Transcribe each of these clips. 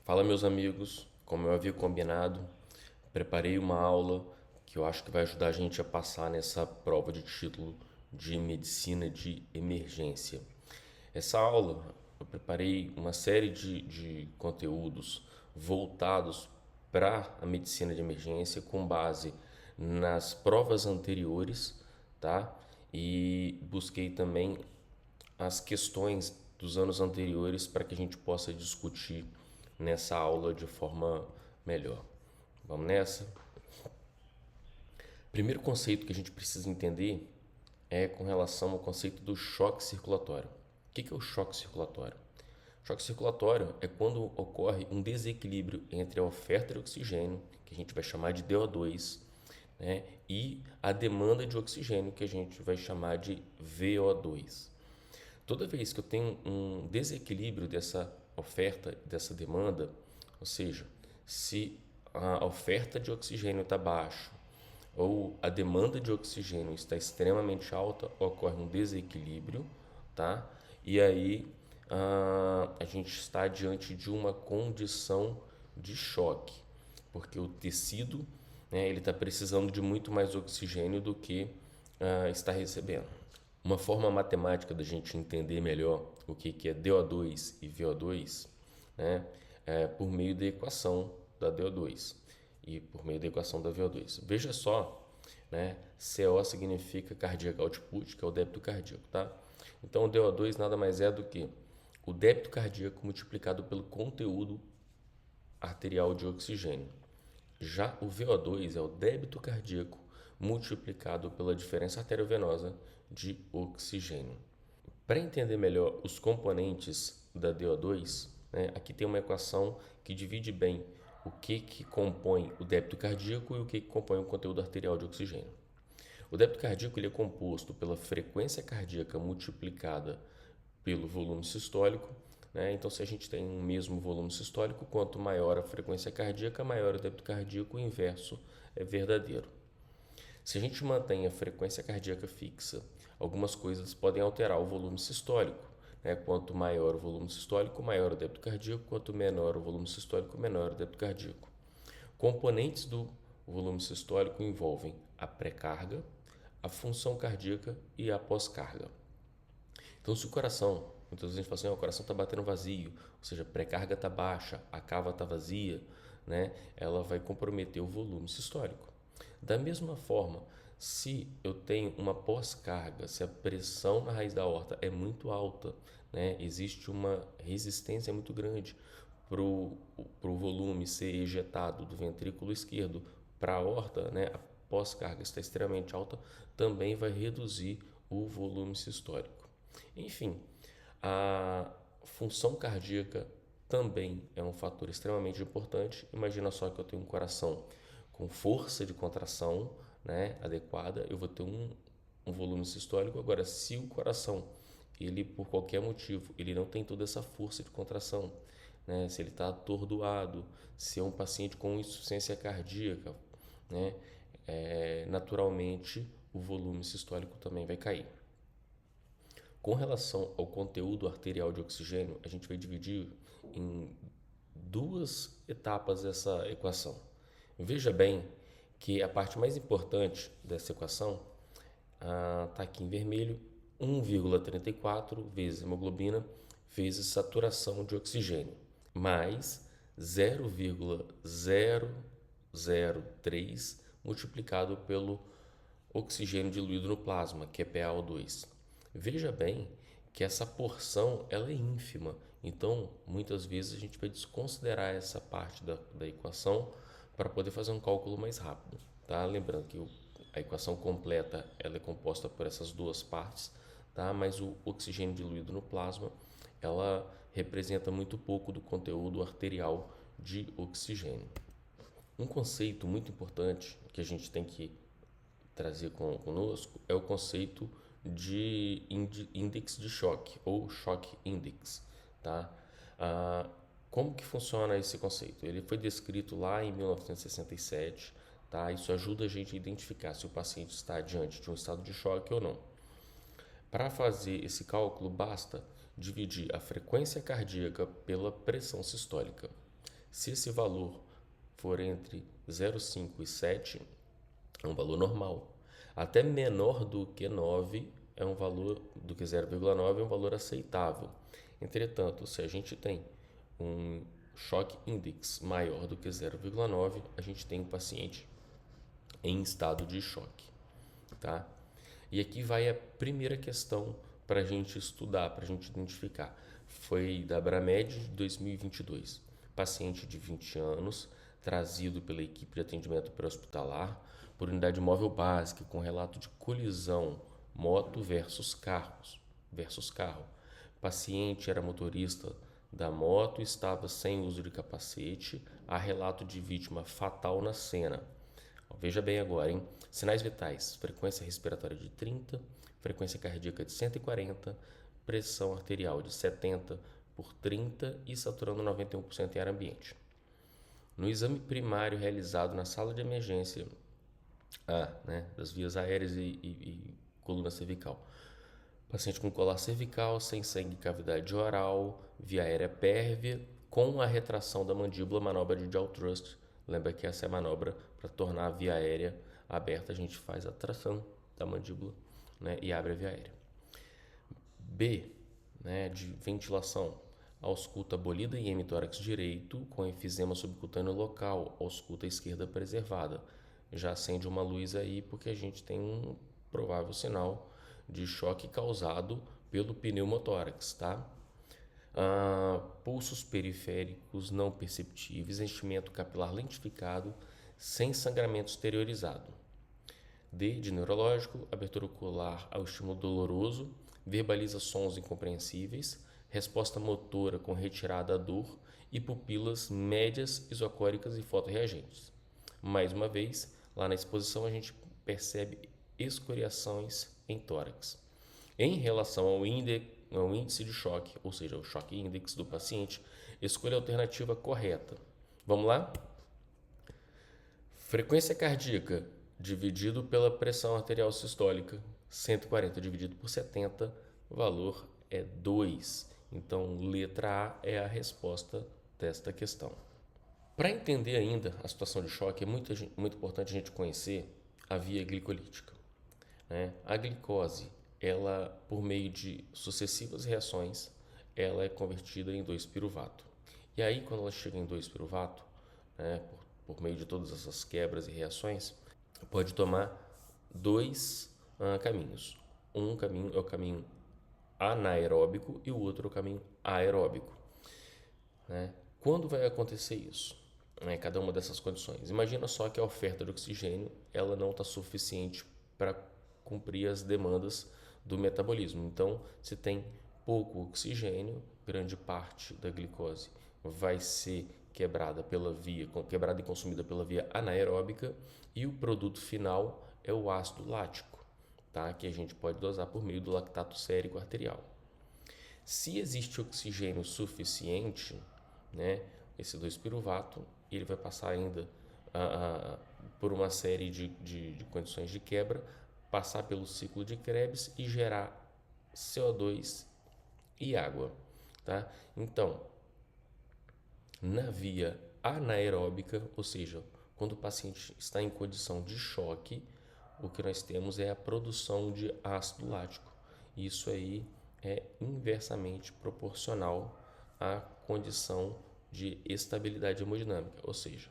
Fala, meus amigos, como eu havia combinado, preparei uma aula que eu acho que vai ajudar a gente a passar nessa prova de título de medicina de emergência. Essa aula eu preparei uma série de conteúdos voltados para a medicina de emergência com base nas provas anteriores, tá? E busquei também as questões dos anos anteriores para que a gente possa discutir nessa aula de forma melhor. Vamos nessa? Primeiro conceito que a gente precisa entender é com relação ao conceito do choque circulatório. O que é o choque circulatório? O choque circulatório é quando ocorre um desequilíbrio entre a oferta de oxigênio, que a gente vai chamar de DO2, né, e a demanda de oxigênio, que a gente vai chamar de VO2. Toda vez que eu tenho um desequilíbrio dessa oferta e dessa demanda, ou seja, se a oferta de oxigênio está baixa ou a demanda de oxigênio está extremamente alta, ocorre um desequilíbrio, tá? E aí a gente está diante de uma condição de choque, porque o tecido, né, ele está precisando de muito mais oxigênio do que está recebendo. Uma forma matemática da gente entender melhor o que é DO2 e VO2, né, é por meio da equação da DO2 e por meio da equação da VO2. Veja só, né, CO significa cardiac output, que é o débito cardíaco, tá? Então o DO2 nada mais é do que o débito cardíaco multiplicado pelo conteúdo arterial de oxigênio. Já o VO2 é o débito cardíaco multiplicado pela diferença arteriovenosa de oxigênio. Para entender melhor os componentes da DO2, né, aqui tem uma equação que divide bem o que compõe o débito cardíaco e o que compõe o conteúdo arterial de oxigênio. O débito cardíaco ele é composto pela frequência cardíaca multiplicada pelo volume sistólico, né? Então, se a gente tem um mesmo volume sistólico, quanto maior a frequência cardíaca, maior o débito cardíaco, o inverso é verdadeiro. Se a gente mantém a frequência cardíaca fixa, algumas coisas podem alterar o volume sistólico, né? Quanto maior o volume sistólico, maior o débito cardíaco, quanto menor o volume sistólico, menor o débito cardíaco. Componentes do volume sistólico envolvem a pré-carga, a função cardíaca e a pós-carga. Então, se o coração, muitas vezes a gente fala assim, o coração está batendo vazio, ou seja, a pré-carga está baixa, a cava está vazia, né? Ela vai comprometer o volume sistólico. Da mesma forma, se eu tenho uma pós-carga, se a pressão na raiz da aorta é muito alta, né? Existe uma resistência muito grande para o volume ser ejetado do ventrículo esquerdo para a aorta, né? A pós-carga está extremamente alta, também vai reduzir o volume sistólico. Enfim, a função cardíaca também é um fator extremamente importante. Imagina só que eu tenho um coração com força de contração, né, adequada, eu vou ter um volume sistólico. Agora, se o coração, ele por qualquer motivo, ele não tem toda essa força de contração, né, se ele está atordoado, se é um paciente com insuficiência cardíaca, né, naturalmente o volume sistólico também vai cair. Com relação ao conteúdo arterial de oxigênio, a gente vai dividir em duas etapas essa equação. Veja bem que a parte mais importante dessa equação está aqui em vermelho, 1,34 vezes hemoglobina vezes saturação de oxigênio, mais 0,003 multiplicado pelo oxigênio diluído no plasma, que é PaO2. Veja bem que essa porção ela é ínfima, então muitas vezes a gente vai desconsiderar essa parte da equação para poder fazer um cálculo mais rápido, tá? Lembrando que a equação completa ela é composta por essas duas partes, tá? Mas o oxigênio diluído no plasma ela representa muito pouco do conteúdo arterial de oxigênio. Um conceito muito importante que a gente tem que trazer conosco é o conceito de índice de choque ou choque index, tá? Como que funciona esse conceito? Ele foi descrito lá em 1967, tá? Isso ajuda a gente a identificar se o paciente está diante de um estado de choque ou não. Para fazer esse cálculo, basta dividir a frequência cardíaca pela pressão sistólica. Se esse valor for entre 0,5 e 7, é um valor normal. Até menor do que 9 é um valor, do que 0,9 é um valor aceitável. Entretanto, se a gente tem um choque index maior do que 0,9, a gente tem um paciente em estado de choque, tá? E aqui vai a primeira questão para a gente estudar, para a gente identificar. Foi da Abramed de 2022. Paciente de 20 anos, trazido pela equipe de atendimento pré-hospitalar por unidade móvel básica com relato de colisão moto versus carro. Paciente era motorista da moto e estava sem uso de capacete. Há relato de vítima fatal na cena. Veja bem agora, hein? Sinais vitais: frequência respiratória de 30, frequência cardíaca de 140, pressão arterial de 70 por 30 e saturando 91% em ar ambiente. No exame primário realizado na sala de emergência das vias aéreas e coluna cervical, paciente com colar cervical, sem sangue e cavidade oral, via aérea pérvia, com a retração da mandíbula, manobra de jaw thrust. Lembra que essa é a manobra para tornar a via aérea aberta, a gente faz a tração da mandíbula, né, e abre a via aérea. B, né, de ventilação, ausculta abolida em hemitórax direito com efisema subcutâneo local, ausculta esquerda preservada. Já acende uma luz aí porque a gente tem um provável sinal de choque causado pelo pneumotórax, tá? Pulsos periféricos não perceptíveis, enchimento capilar lentificado, sem sangramento exteriorizado. D, de neurológico, abertura ocular ao estímulo doloroso, verbaliza sons incompreensíveis, resposta motora com retirada à dor e pupilas médias, isocóricas e fotorreagentes. Mais uma vez, lá na exposição a gente percebe escoriações em tórax. Em relação ao índice de choque, ou seja, o choque index do paciente, escolha a alternativa correta. Vamos lá? Frequência cardíaca dividido pela pressão arterial sistólica, 140 dividido por 70, o valor é 2. Então, letra A é a resposta desta questão. Para entender ainda a situação de choque, é muito importante a gente conhecer a via glicolítica, né? A glicose, ela, por meio de sucessivas reações, ela é convertida em 2-piruvato. E aí, quando ela chega em 2-piruvato, né, por meio de todas essas quebras e reações, pode tomar dois caminhos. Um caminho é o caminho anaeróbico e o outro é o caminho aeróbico, né? Quando vai acontecer isso? Cada uma dessas condições. Imagina só que a oferta de oxigênio ela não está suficiente para cumprir as demandas do metabolismo. Então, se tem pouco oxigênio, grande parte da glicose vai ser quebrada e consumida pela via anaeróbica, e o produto final é o ácido lático, tá? Que a gente pode dosar por meio do lactato sérico arterial. Se existe oxigênio suficiente, né, esse 2-piruvato, ele vai passar ainda por uma série de condições de quebra, passar pelo ciclo de Krebs e gerar CO2 e água, tá? Então, na via anaeróbica, ou seja, quando o paciente está em condição de choque, o que nós temos é a produção de ácido lático. Isso aí é inversamente proporcional à condição de estabilidade hemodinâmica, ou seja,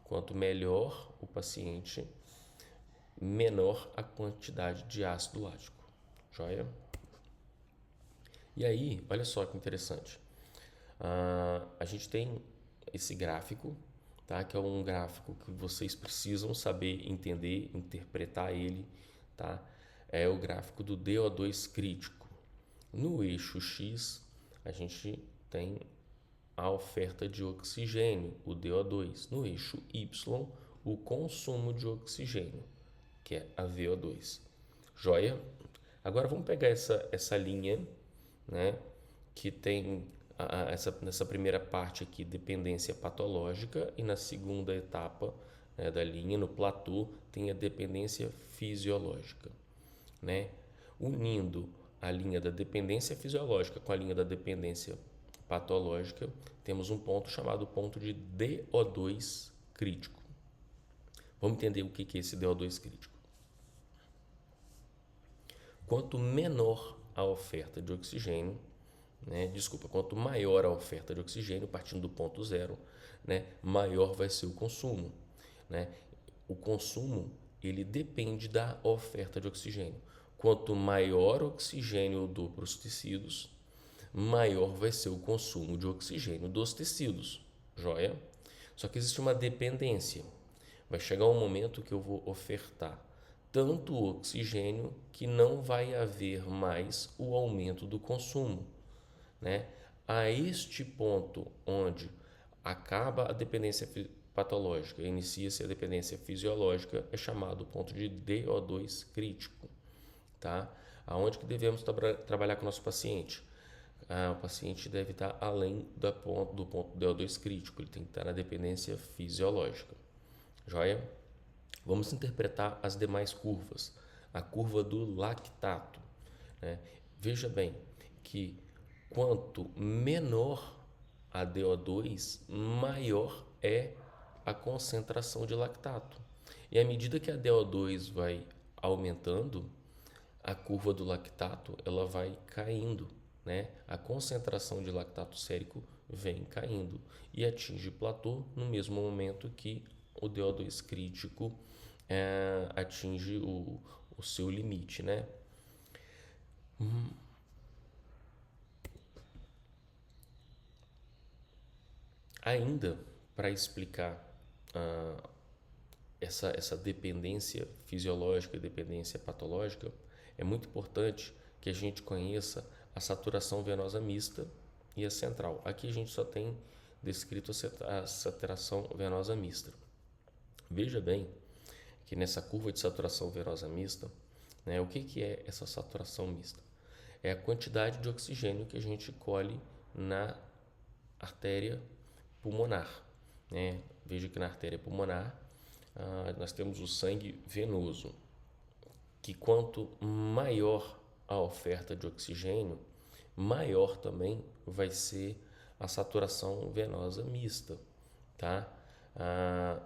quanto melhor o paciente, menor a quantidade de ácido lático. Joia? E aí, olha só que interessante. A gente tem esse gráfico, tá? Que é um gráfico que vocês precisam saber entender, interpretar ele, tá? É o gráfico do DO2 crítico. No eixo X, a gente tem a oferta de oxigênio, o DO2. No eixo Y, o consumo de oxigênio, que é a VO2. Joia? Agora vamos pegar essa linha, né, que tem nessa primeira parte aqui dependência patológica, e na segunda etapa, né, da linha, no platô, tem a dependência fisiológica, né? Unindo a linha da dependência fisiológica com a linha da dependência patológica, temos um ponto chamado ponto de DO2 crítico. Vamos entender o que é esse DO2 crítico. Quanto menor a oferta de oxigênio, quanto maior a oferta de oxigênio, partindo do ponto zero, maior vai ser o consumo. O consumo, ele depende da oferta de oxigênio. Quanto maior o oxigênio eu dou para os tecidos, maior vai ser o consumo de oxigênio dos tecidos. Joia? Só que existe uma dependência. Vai chegar um momento que eu vou ofertar tanto oxigênio que não vai haver mais o aumento do consumo. A este ponto onde acaba a dependência patológica e inicia-se a dependência fisiológica é chamado ponto de DO2 crítico. Tá? Aonde que devemos trabalhar com o nosso paciente? O paciente deve estar além do ponto DO2 crítico, ele tem que estar na dependência fisiológica. Joia? Vamos interpretar as demais curvas. A curva do lactato. Veja bem que quanto menor a DO2, maior é a concentração de lactato. E à medida que a DO2 vai aumentando, a curva do lactato ela vai caindo. A concentração de lactato sérico vem caindo e atinge platô no mesmo momento que o DO2 crítico atinge o seu limite. Ainda para explicar essa dependência fisiológica e dependência patológica, é muito importante que a gente conheça a saturação venosa mista e a central. Aqui a gente só tem descrito a saturação venosa mista. Veja bem que nessa curva de saturação venosa mista, o que é essa saturação mista? É a quantidade de oxigênio que a gente colhe na artéria pulmonar. Veja que na artéria pulmonar nós temos o sangue venoso, que quanto maior a oferta de oxigênio, maior também vai ser a saturação venosa mista. Tá?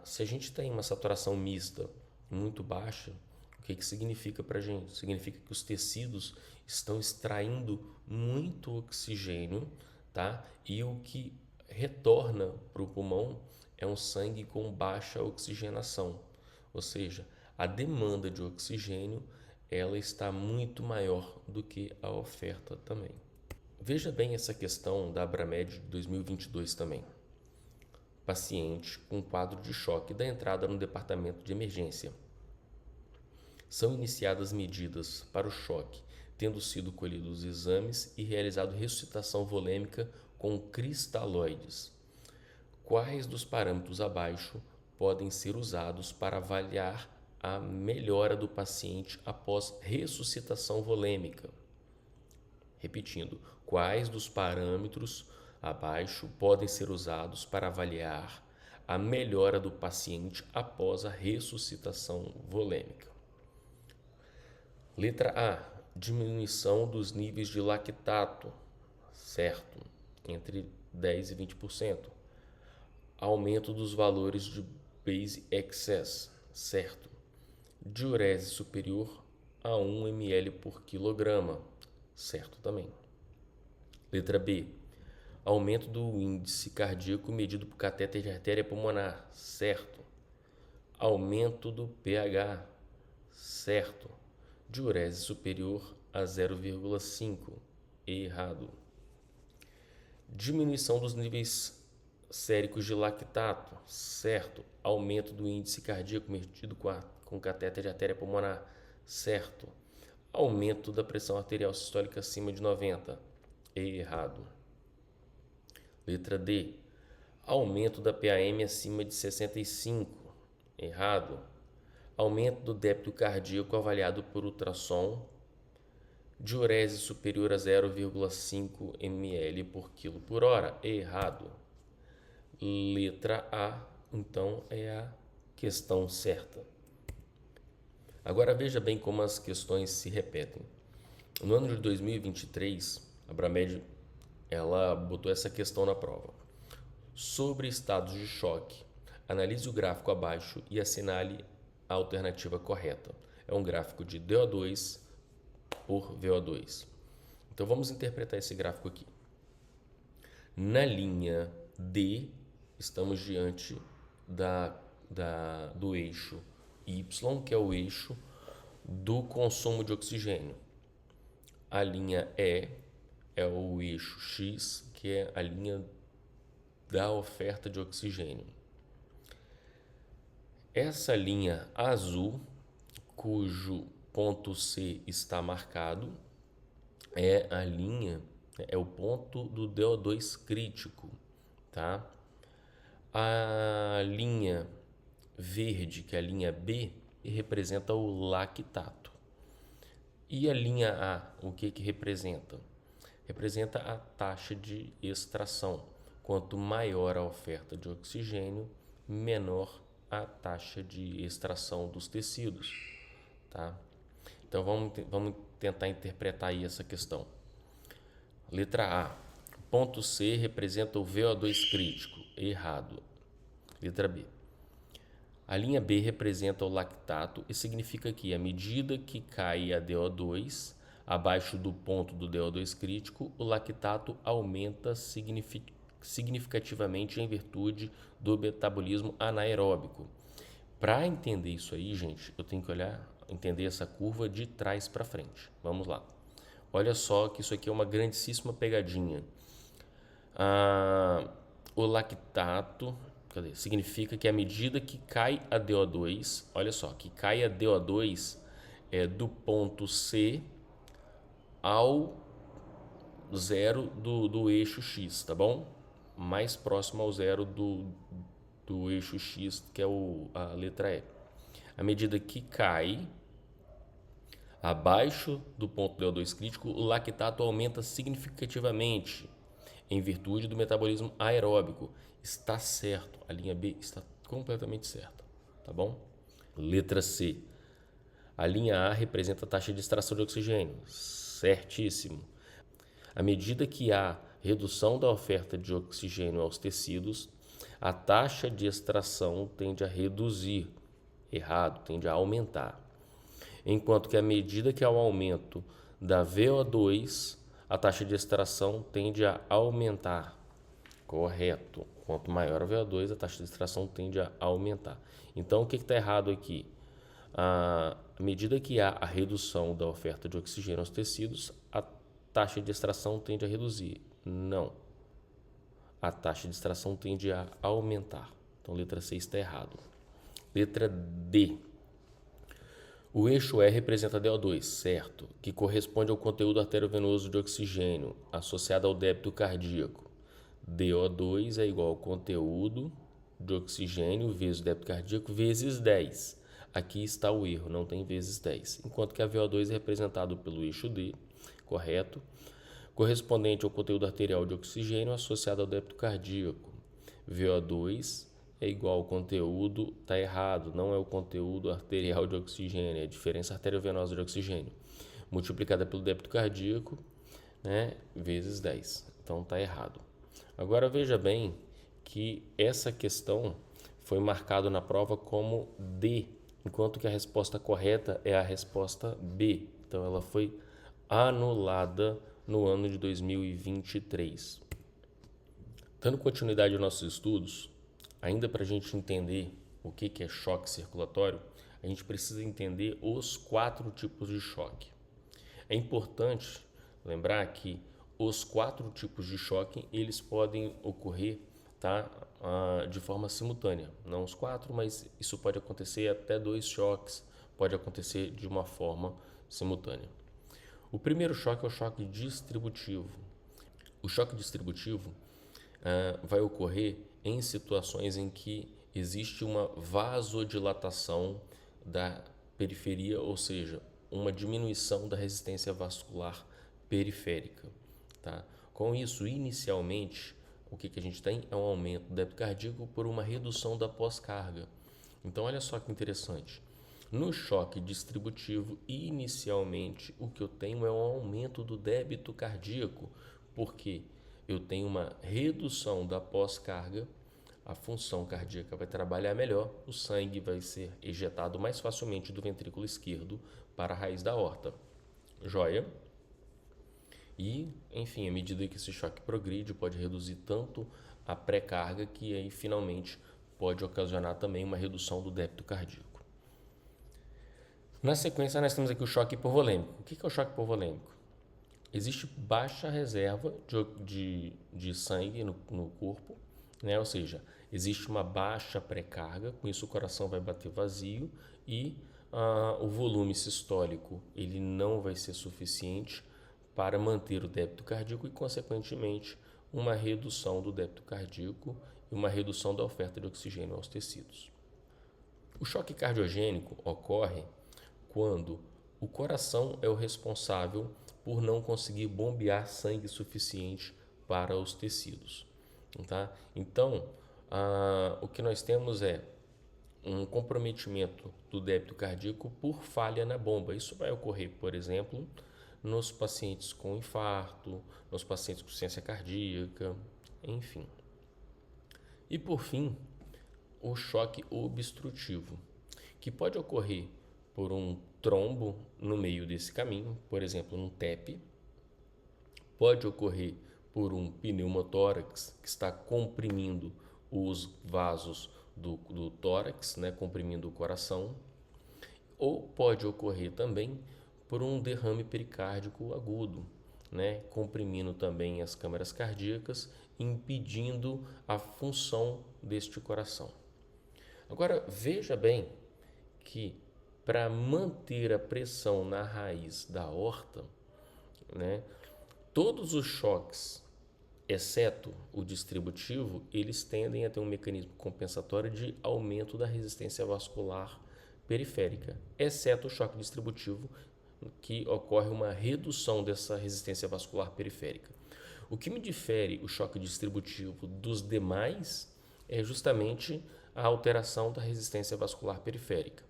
Se a gente tem uma saturação mista muito baixa, o que significa para a gente? Significa que os tecidos estão extraindo muito oxigênio, tá? E o que retorna para o pulmão é um sangue com baixa oxigenação, ou seja, a demanda de oxigênio ela está muito maior do que a oferta também. Veja bem essa questão da Abramed de 2022 também. Paciente com quadro de choque da entrada no departamento de emergência. São iniciadas medidas para o choque, tendo sido colhidos exames e realizado ressuscitação volêmica com cristalóides. Quais dos parâmetros abaixo podem ser usados para avaliar a melhora do paciente após ressuscitação volêmica? Repetindo, quais dos parâmetros abaixo podem ser usados para avaliar a melhora do paciente após a ressuscitação volêmica? Letra A. Diminuição dos níveis de lactato, certo, entre 10% e 20%. Aumento dos valores de base excess, certo. Diurese superior a 1 ml por quilograma, certo também. Letra B. Aumento do índice cardíaco medido por catéter de artéria pulmonar, certo. Aumento do pH, certo. Diurese superior a 0,5, errado. Diminuição dos níveis séricos de lactato, certo. Aumento do índice cardíaco medido com catéter de artéria pulmonar, certo. Aumento da pressão arterial sistólica acima de 90, errado. Letra D. Aumento da PAM acima de 65, errado. Aumento do débito cardíaco avaliado por ultrassom, diurese superior a 0,5 ml por quilo por hora, errado. Letra A, então, é a questão certa. Agora veja bem como as questões se repetem. No ano de 2023, a Abramed ela botou essa questão na prova. Sobre estados de choque, analise o gráfico abaixo e assinale a alternativa correta. É um gráfico de DO2 por VO2. Então vamos interpretar esse gráfico aqui. Na linha D, estamos diante do eixo Y, que é o eixo do consumo de oxigênio. A linha E é o eixo X, que é a linha da oferta de oxigênio. Essa linha azul, cujo ponto C está marcado, é o ponto do DO2 crítico, tá? A linha verde, que é a linha B, representa o lactato. E a linha A, o que representa? Representa a taxa de extração. Quanto maior a oferta de oxigênio, menor a taxa de extração dos tecidos, tá? Então vamos tentar interpretar aí essa questão. Letra A. Ponto C representa o VO2 crítico. Errado. Letra B. A linha B representa o lactato e significa que, à medida que cai a DO2 abaixo do ponto do DO2 crítico, o lactato aumenta significativamente em virtude do metabolismo anaeróbico. Para entender isso aí, gente, eu tenho que entender essa curva de trás para frente. Vamos lá. Olha só que isso aqui é uma grandíssima pegadinha. O lactato significa que à medida que cai a DO2, olha só, que cai a DO2 do ponto C ao zero do eixo X, tá bom? Mais próximo ao zero do eixo X, que é a letra E. À medida que cai abaixo do ponto DO2 crítico, o lactato aumenta significativamente em virtude do metabolismo aeróbico. Está certo, a linha B está completamente certa, tá bom? Letra C. A linha A representa a taxa de extração de oxigênio. Certíssimo. À medida que há redução da oferta de oxigênio aos tecidos, a taxa de extração tende a reduzir. Errado, tende a aumentar. Enquanto que à medida que há um aumento da VO2, a taxa de extração tende a aumentar. Correto. Quanto maior a VO2, a taxa de extração tende a aumentar. Então, o que está errado aqui? À medida que há a redução da oferta de oxigênio aos tecidos, a taxa de extração tende a reduzir. Não. A taxa de extração tende a aumentar. Então, letra C está errado. Letra D. O eixo E representa DO2, certo, que corresponde ao conteúdo arteriovenoso de oxigênio associado ao débito cardíaco. DO2 é igual ao conteúdo de oxigênio vezes o débito cardíaco vezes 10. Aqui está o erro, não tem vezes 10. Enquanto que a VO2 é representado pelo eixo D, correto, correspondente ao conteúdo arterial de oxigênio associado ao débito cardíaco. VO2 é igual ao conteúdo, está errado, não é o conteúdo arterial de oxigênio, é a diferença arteriovenosa de oxigênio, multiplicada pelo débito cardíaco, né, vezes 10. Então está errado. Agora veja bem que essa questão foi marcada na prova como D, enquanto que a resposta correta é a resposta B. Então ela foi anulada no ano de 2023. Dando continuidade aos nossos estudos, ainda para a gente entender o que é choque circulatório, a gente precisa entender os 4 tipos de choque. É importante lembrar que os 4 tipos de choque, eles podem ocorrer, tá, de forma simultânea. Não os 4, mas isso pode acontecer até 2 choques, pode acontecer de uma forma simultânea. O primeiro choque é o choque distributivo. O choque distributivo vai ocorrer em situações em que existe uma vasodilatação da periferia, ou seja, uma diminuição da resistência vascular periférica. Tá? Com isso, inicialmente, o que a gente tem é um aumento do débito cardíaco por uma redução da pós-carga. Então, olha só que interessante. No choque distributivo, inicialmente, o que eu tenho é um aumento do débito cardíaco, porque eu tenho uma redução da pós-carga, a função cardíaca vai trabalhar melhor, o sangue vai ser ejetado mais facilmente do ventrículo esquerdo para a raiz da aorta. Joia? E, enfim, à medida que esse choque progride, pode reduzir tanto a pré-carga que aí finalmente pode ocasionar também uma redução do débito cardíaco. Na sequência, nós temos aqui o choque hipovolêmico. O que é o choque hipovolêmico? Existe baixa reserva de sangue no corpo, né? Ou seja, existe uma baixa pré-carga, com isso o coração vai bater vazio e o volume sistólico ele não vai ser suficiente para manter o débito cardíaco e, consequentemente, uma redução do débito cardíaco e uma redução da oferta de oxigênio aos tecidos. O choque cardiogênico ocorre quando o coração é o responsável por não conseguir bombear sangue suficiente para os tecidos. Tá? Então, o que nós temos é um comprometimento do débito cardíaco por falha na bomba. Isso vai ocorrer, por exemplo, nos pacientes com infarto, nos pacientes com insuficiência cardíaca, enfim. E por fim, o choque obstrutivo, que pode ocorrer por um trombo no meio desse caminho, por exemplo, num TEP, pode ocorrer por um pneumotórax que está comprimindo os vasos do tórax, né, comprimindo o coração, ou pode ocorrer também por um derrame pericárdico agudo, né, comprimindo também as câmaras cardíacas, impedindo a função deste coração. Agora, veja bem que para manter a pressão na raiz da aorta, né, todos os choques, exceto o distributivo, eles tendem a ter um mecanismo compensatório de aumento da resistência vascular periférica, exceto o choque distributivo, que ocorre uma redução dessa resistência vascular periférica. O que me difere o choque distributivo dos demais é justamente a alteração da resistência vascular periférica,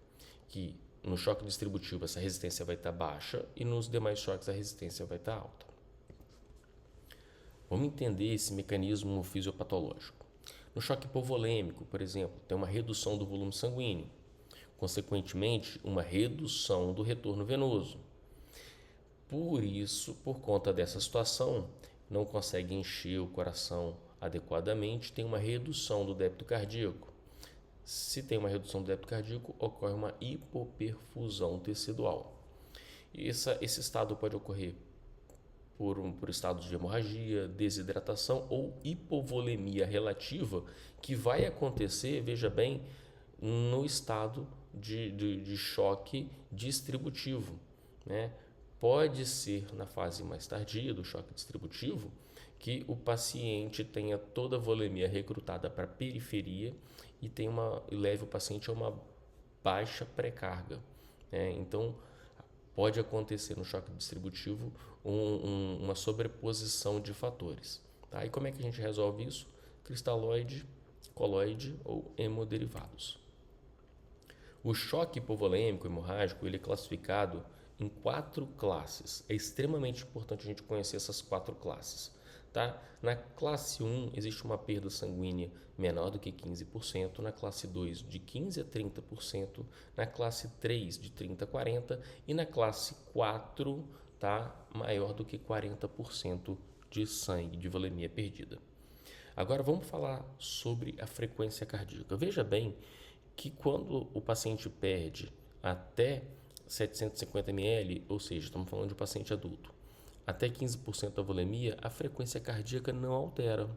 que no choque distributivo essa resistência vai estar baixa e nos demais choques a resistência vai estar alta. Vamos entender esse mecanismo fisiopatológico. No choque hipovolêmico, por exemplo, tem uma redução do volume sanguíneo, consequentemente, uma redução do retorno venoso. Por isso, por conta dessa situação, não consegue encher o coração adequadamente, tem uma redução do débito cardíaco. Se tem uma redução do débito cardíaco, ocorre uma hipoperfusão tecidual. Esse estado pode ocorrer por estados de hemorragia, desidratação ou hipovolemia relativa, que vai acontecer, veja bem, no estado de choque distributivo, né? Pode ser na fase mais tardia do choque distributivo que o paciente tenha toda a volemia recrutada para a periferia e leve o paciente a uma baixa pré-carga, né? Então, pode acontecer no choque distributivo uma sobreposição de fatores. Tá? E como é que a gente resolve isso? Cristalóide, coloide ou hemoderivados. O choque hipovolêmico hemorrágico ele é classificado em 4 classes. É extremamente importante a gente conhecer essas 4 classes. Tá? Na classe 1 existe uma perda sanguínea menor do que 15%, na classe 2 de 15% a 30%, na classe 3 de 30% a 40% e na classe 4 tá, maior do que 40% de sangue, de volemia perdida. Agora vamos falar sobre a frequência cardíaca. Veja bem que quando o paciente perde até 750 ml, ou seja, estamos falando de um paciente adulto, até 15% da volemia, a frequência cardíaca não altera,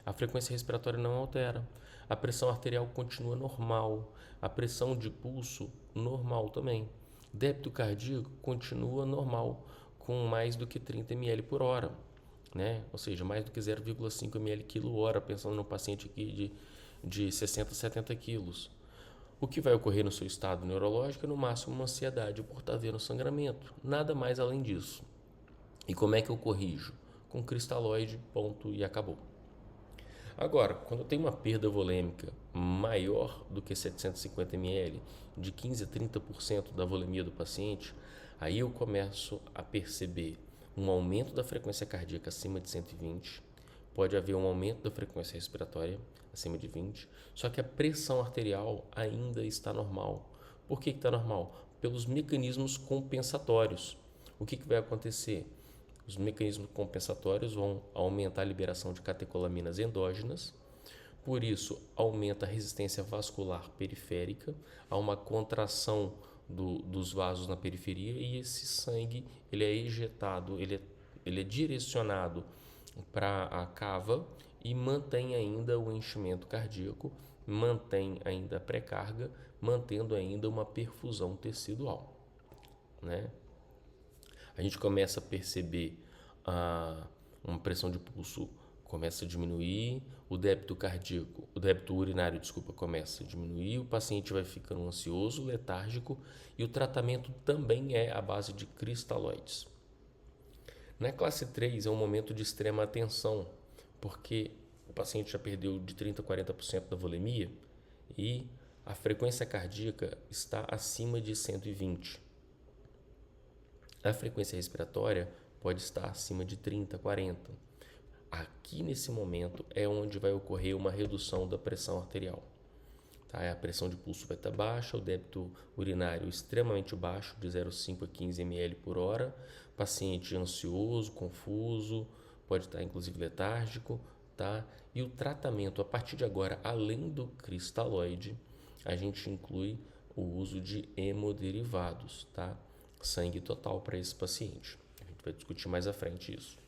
a frequência respiratória não altera, a pressão arterial continua normal, a pressão de pulso normal também, débito cardíaco continua normal, com mais do que 30 ml por hora, né? Ou seja, mais do que 0,5 ml quilo hora, pensando no paciente aqui de 60 a 70 quilos. O que vai ocorrer no seu estado neurológico é no máximo uma ansiedade por estar vendo sangramento, nada mais além disso. E como é que eu corrijo? Com cristalóide, ponto e acabou. Agora, quando eu tenho uma perda volêmica maior do que 750 ml, de 15 a 30% da volemia do paciente, aí eu começo a perceber um aumento da frequência cardíaca acima de 120, pode haver um aumento da frequência respiratória, acima de 20, só que a pressão arterial ainda está normal. Por que está normal? Pelos mecanismos compensatórios. O que vai acontecer? Os mecanismos compensatórios vão aumentar a liberação de catecolaminas endógenas, por isso aumenta a resistência vascular periférica, há uma contração dos vasos na periferia e esse sangue ele é ejetado, ele é direcionado para a cava e mantém ainda o enchimento cardíaco, mantém ainda a pré-carga, mantendo ainda uma perfusão tecidual, né? A gente começa a perceber uma pressão de pulso começa a diminuir, o débito urinário, começa a diminuir, o paciente vai ficando ansioso, letárgico e o tratamento também é à base de cristalóides. Na classe 3 é um momento de extrema atenção, porque o paciente já perdeu de 30% a 40% da volemia e a frequência cardíaca está acima de 120. A frequência respiratória pode estar acima de 30, 40. Aqui nesse momento é onde vai ocorrer uma redução da pressão arterial. Tá? A pressão de pulso vai estar baixa, o débito urinário extremamente baixo, de 0,5 a 15 ml por hora, paciente ansioso, confuso, pode estar inclusive letárgico, tá? E o tratamento a partir de agora, além do cristalóide, a gente inclui o uso de hemoderivados, tá? Sangue total para esse paciente. A gente vai discutir mais à frente isso.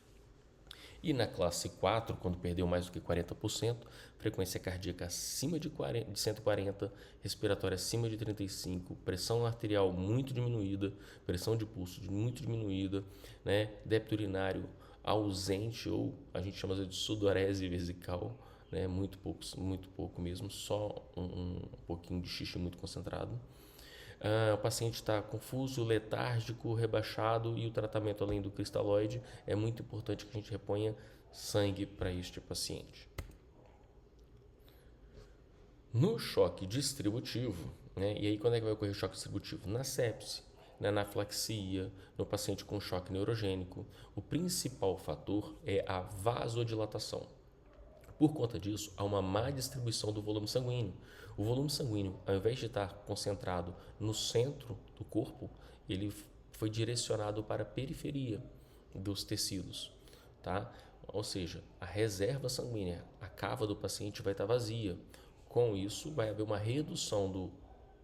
E na classe 4, quando perdeu mais do que 40%, frequência cardíaca acima de 140, respiratória acima de 35, pressão arterial muito diminuída, pressão de pulso muito diminuída, né? Débito urinário ausente ou a gente chama de sudorese vesical, né? Muito pouco mesmo, só um pouquinho de xixi muito concentrado. O paciente está confuso, letárgico, rebaixado e o tratamento além do cristalóide é muito importante que a gente reponha sangue para este paciente. No choque distributivo, né, e aí quando é que vai ocorrer o choque distributivo? Na sepse, na anafilaxia, no paciente com choque neurogênico, o principal fator é a vasodilatação. Por conta disso, há uma má distribuição do volume sanguíneo. O volume sanguíneo, ao invés de estar concentrado no centro do corpo, ele foi direcionado para a periferia dos tecidos, tá? Ou seja, a reserva sanguínea, a cava do paciente vai estar vazia. Com isso, vai haver uma redução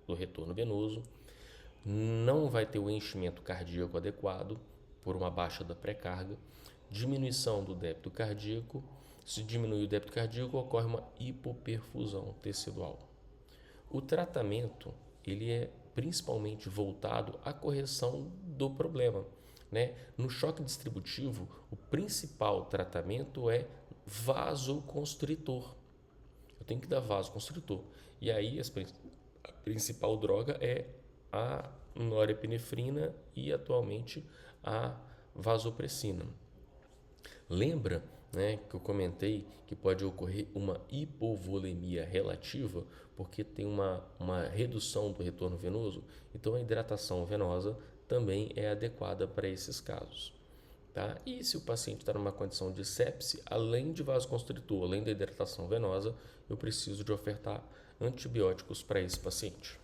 do retorno venoso, não vai ter o enchimento cardíaco adequado por uma baixa da pré-carga, diminuição do débito cardíaco. Se diminui o débito cardíaco, ocorre uma hipoperfusão tecidual. O tratamento ele é principalmente voltado à correção do problema, né? No choque distributivo, o principal tratamento é vasoconstritor. Eu tenho que dar vasoconstritor. E aí a principal droga é a norepinefrina e atualmente a vasopressina. Lembra, né, que eu comentei que pode ocorrer uma hipovolemia relativa porque tem uma redução do retorno venoso? Então a hidratação venosa também é adequada para esses casos. Tá? E se o paciente está numa condição de sepse, além de vasoconstritor, além da hidratação venosa, eu preciso de ofertar antibióticos para esse paciente.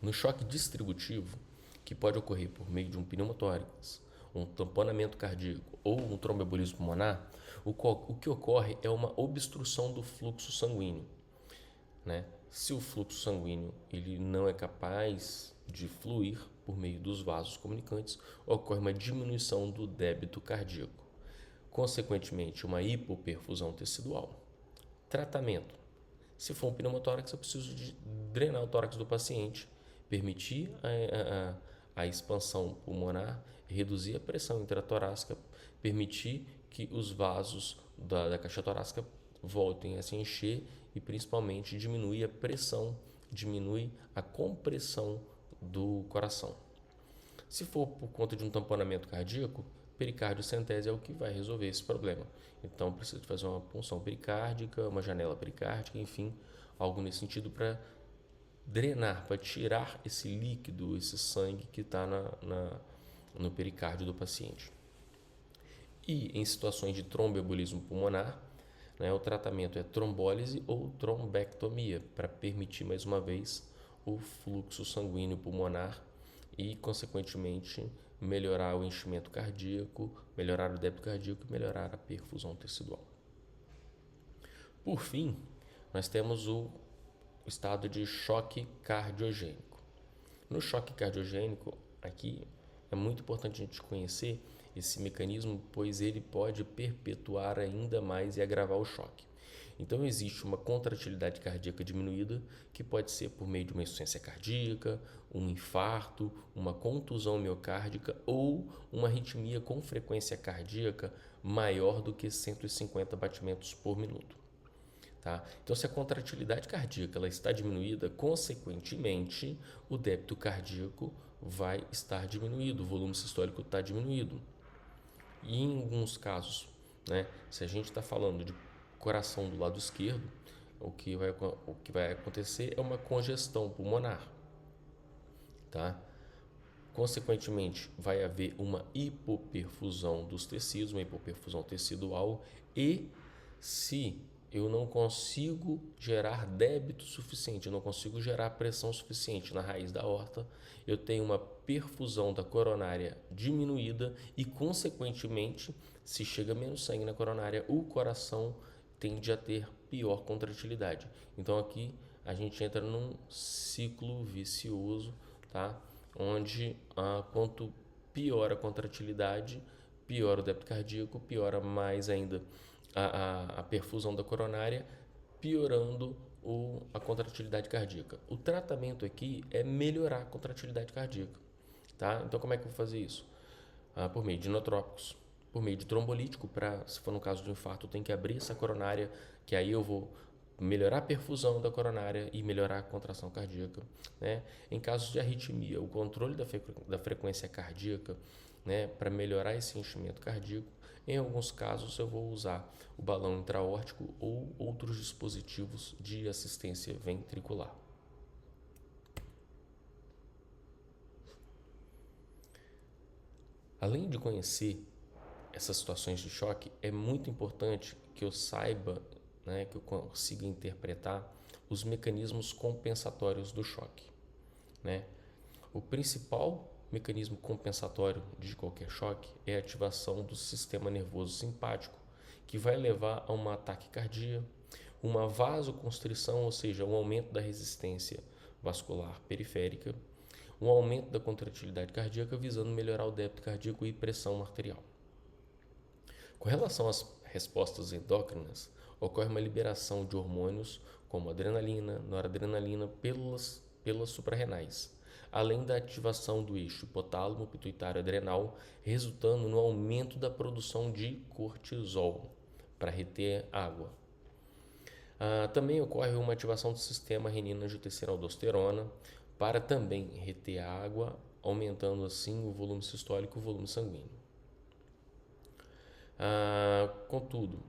No choque distributivo, que pode ocorrer por meio de um pneumotórax, um tamponamento cardíaco ou um tromboembolismo pulmonar, o que ocorre é uma obstrução do fluxo sanguíneo, né? Se o fluxo sanguíneo ele não é capaz de fluir por meio dos vasos comunicantes, ocorre uma diminuição do débito cardíaco, consequentemente uma hipoperfusão tecidual. Tratamento: se for um pneumotórax, eu preciso de drenar o tórax do paciente, permitir a expansão pulmonar, reduzir a pressão intratorácica, permitir que os vasos da caixa torácica voltem a se encher e principalmente diminuir a pressão, diminui a compressão do coração. Se for por conta de um tamponamento cardíaco, pericardiocentese é o que vai resolver esse problema. Então precisa fazer uma punção pericárdica, uma janela pericárdica, enfim, algo nesse sentido para drenar, para tirar esse líquido, esse sangue que está no pericárdio do paciente. E em situações de tromboembolismo pulmonar, né, o tratamento é trombólise ou trombectomia, para permitir mais uma vez o fluxo sanguíneo pulmonar e, consequentemente, melhorar o enchimento cardíaco, melhorar o débito cardíaco e melhorar a perfusão tecidual. Por fim, nós temos o estado de choque cardiogênico. No choque cardiogênico, aqui é muito importante a gente conhecer esse mecanismo, pois ele pode perpetuar ainda mais e agravar o choque. Então, existe uma contratilidade cardíaca diminuída, que pode ser por meio de uma insuficiência cardíaca, um infarto, uma contusão miocárdica ou uma arritmia com frequência cardíaca maior do que 150 batimentos por minuto. Tá? Então, se a contratilidade cardíaca ela está diminuída, consequentemente, o débito cardíaco vai estar diminuído, o volume sistólico está diminuído. E em alguns casos, né, se a gente está falando de coração do lado esquerdo, o que vai acontecer é uma congestão pulmonar. Tá? Consequentemente, vai haver uma hipoperfusão dos tecidos, uma hipoperfusão tecidual, e se eu não consigo gerar débito suficiente, eu não consigo gerar pressão suficiente na raiz da aorta, eu tenho uma perfusão da coronária diminuída e, consequentemente, se chega menos sangue na coronária, o coração tende a ter pior contratilidade. Então, aqui a gente entra num ciclo vicioso, tá? Onde quanto pior a contratilidade, pior o débito cardíaco, piora mais ainda a perfusão da coronária, piorando a contratilidade cardíaca. O tratamento aqui é melhorar a contratilidade cardíaca. Tá? Então, como é que eu vou fazer isso? Por meio de inotrópicos, por meio de trombolítico, se for no caso de um infarto, eu tenho que abrir essa coronária, que aí eu vou melhorar a perfusão da coronária e melhorar a contração cardíaca. Né? Em casos de arritmia, o controle da frequência cardíaca, né, para melhorar esse enchimento cardíaco. Em alguns casos, eu vou usar o balão intraórtico ou outros dispositivos de assistência ventricular. Além de conhecer essas situações de choque, é muito importante que eu saiba, né, que eu consiga interpretar os mecanismos compensatórios do choque. Né? O principal mecanismo compensatório de qualquer choque é a ativação do sistema nervoso simpático, que vai levar a um ataque cardíaco, uma vasoconstrição, ou seja, um aumento da resistência vascular periférica, um aumento da contratilidade cardíaca visando melhorar o débito cardíaco e pressão arterial. Com relação às respostas endócrinas, ocorre uma liberação de hormônios como adrenalina, noradrenalina pelas suprarrenais, além da ativação do eixo hipotálamo pituitário adrenal, resultando no aumento da produção de cortisol para reter água. Também ocorre uma ativação do sistema renina-angiotensina-aldosterona para também reter água, aumentando assim o volume sistólico e o volume sanguíneo. Contudo,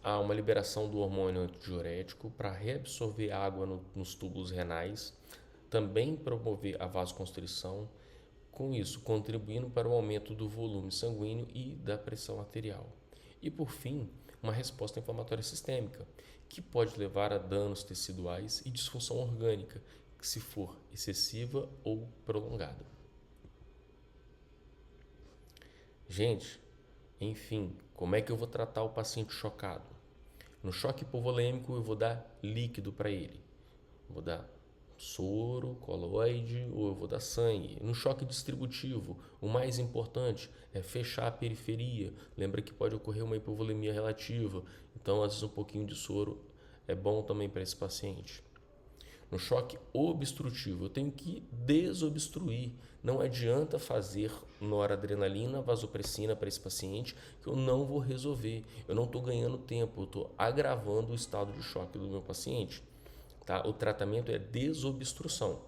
há uma liberação do hormônio antidiurético para reabsorver água nos túbulos renais, também promover a vasoconstrição, com isso contribuindo para o aumento do volume sanguíneo e da pressão arterial. E por fim, uma resposta inflamatória sistêmica, que pode levar a danos teciduais e disfunção orgânica, se for excessiva ou prolongada. Gente, enfim, como é que eu vou tratar o paciente chocado? No choque hipovolêmico, eu vou dar líquido para ele. Vou dar soro, coloide ou eu vou dar sangue. No choque distributivo, o mais importante é fechar a periferia. Lembra que pode ocorrer uma hipovolemia relativa, então às vezes um pouquinho de soro é bom também para esse paciente. No choque obstrutivo, eu tenho que desobstruir. Não adianta fazer noradrenalina, vasopressina para esse paciente, que eu não vou resolver. Eu não estou ganhando tempo, eu estou agravando o estado de choque do meu paciente. Tá? O tratamento é desobstrução.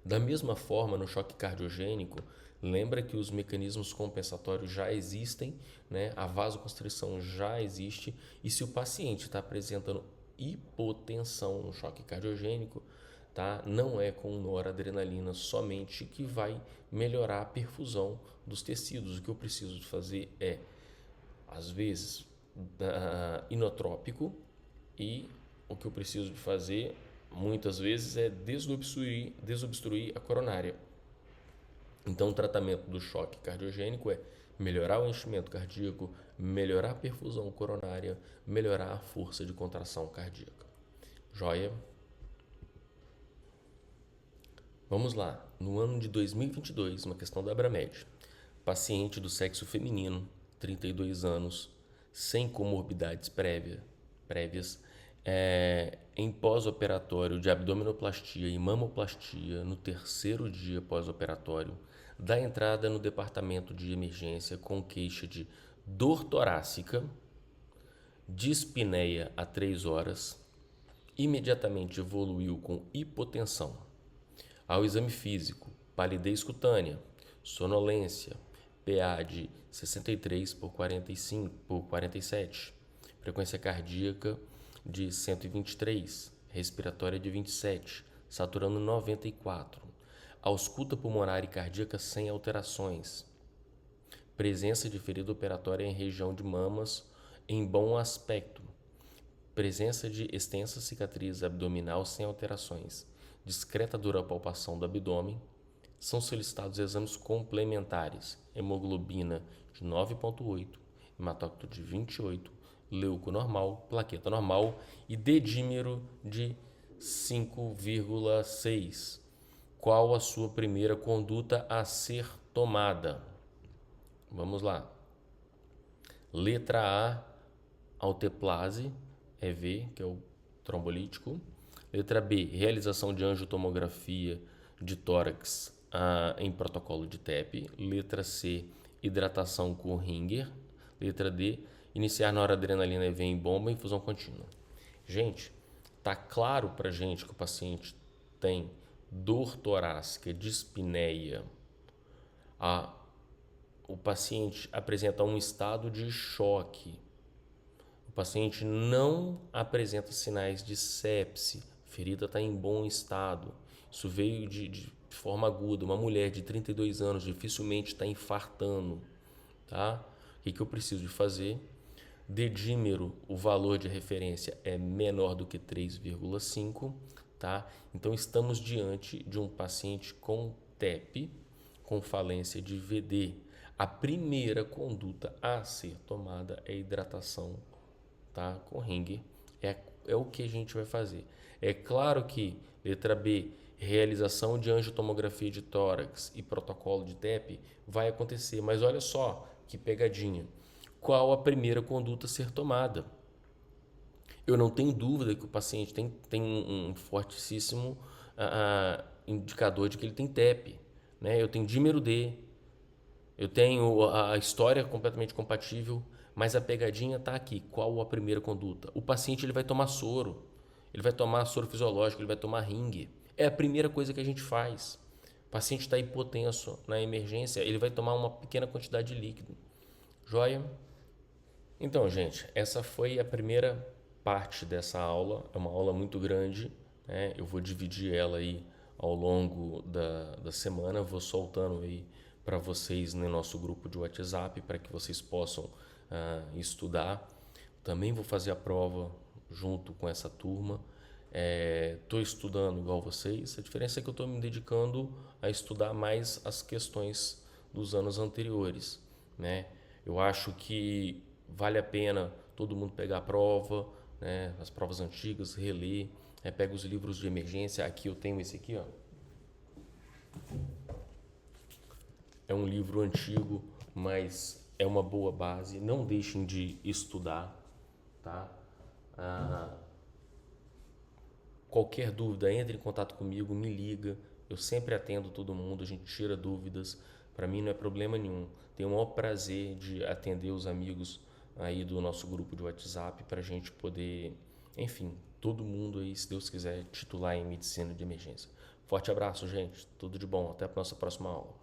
Da mesma forma, no choque cardiogênico, lembra que os mecanismos compensatórios já existem, né? A vasoconstrição já existe, e se o paciente está apresentando hipotensão no choque cardiogênico, tá? Não é com noradrenalina somente que vai melhorar a perfusão dos tecidos. O que eu preciso fazer é às vezes inotrópico, e o que eu preciso de fazer muitas vezes é desobstruir a coronária. Então, o tratamento do choque cardiogênico é melhorar o enchimento cardíaco, melhorar a perfusão coronária, melhorar a força de contração cardíaca. Joia? Vamos lá. No ano de 2022, uma questão da Abramed. Paciente do sexo feminino, 32 anos, sem comorbidades prévias, em pós-operatório de abdominoplastia e mamoplastia no terceiro dia pós-operatório, dá entrada no departamento de emergência com queixa de dor torácica, dispneia a 3 horas, imediatamente evoluiu com hipotensão. Ao exame físico, palidez cutânea, sonolência, PA de 63 por 45 por 47, frequência cardíaca de 123, respiratória de 27, saturando 94, ausculta pulmonar e cardíaca sem alterações, presença de ferida operatória em região de mamas em bom aspecto, presença de extensa cicatriz abdominal sem alterações, discreta duropalpação do abdômen. São solicitados exames complementares: hemoglobina de 9,8, hematócrito de 28, leuco normal, plaqueta normal e dedímero de 5,6. Qual a sua primeira conduta a ser tomada? Vamos lá. Letra A, alteplase, EV, que é o trombolítico. Letra B, realização de angiotomografia de tórax em protocolo de TEP. Letra C, hidratação com Ringer. Letra D, iniciar noradrenalina EV em bomba, infusão contínua. Gente, tá claro pra gente que o paciente tem dor torácica, dispneia. O paciente apresenta um estado de choque. O paciente não apresenta sinais de sepse. A ferida está em bom estado. Isso veio de forma aguda. Uma mulher de 32 anos dificilmente está infartando. Tá? O que eu preciso de fazer? Dedímero, o valor de referência é menor do que 3,5. Tá? Então, estamos diante de um paciente com TEP, com falência de VD. A primeira conduta a ser tomada é hidratação, tá? Com Ringer. É o que a gente vai fazer. É claro que, letra B, realização de angiotomografia de tórax e protocolo de TEP vai acontecer. Mas olha só que pegadinha. Qual a primeira conduta a ser tomada? Eu não tenho dúvida que o paciente tem um fortíssimo indicador de que ele tem TEP. Né? Eu tenho dímero D, eu tenho a história completamente compatível, mas a pegadinha está aqui. Qual a primeira conduta? O paciente ele vai tomar soro, ele vai tomar soro fisiológico, ele vai tomar Ringer. É a primeira coisa que a gente faz. O paciente está hipotenso na emergência, ele vai tomar uma pequena quantidade de líquido. Joia? Então, gente, essa foi a primeira parte dessa aula. É uma aula muito grande, né? Eu vou dividir ela aí ao longo da semana, vou soltando aí para vocês no nosso grupo de WhatsApp para que vocês possam estudar. Também vou fazer a prova junto com essa turma. Estou estudando igual vocês. A diferença é que eu estou me dedicando a estudar mais as questões dos anos anteriores, né? Eu acho que vale a pena todo mundo pegar a prova, né? As provas antigas, reler, pega os livros de emergência. Aqui eu tenho esse aqui, ó. É um livro antigo, mas é uma boa base. Não deixem de estudar, tá? Qualquer dúvida, entre em contato comigo, me liga. Eu sempre atendo todo mundo, a gente tira dúvidas. Para mim não é problema nenhum. Tenho o maior prazer de atender os amigos aí do nosso grupo de WhatsApp para a gente poder, enfim, todo mundo aí, se Deus quiser, titular em medicina de emergência. Forte abraço, gente. Tudo de bom. Até a nossa próxima aula.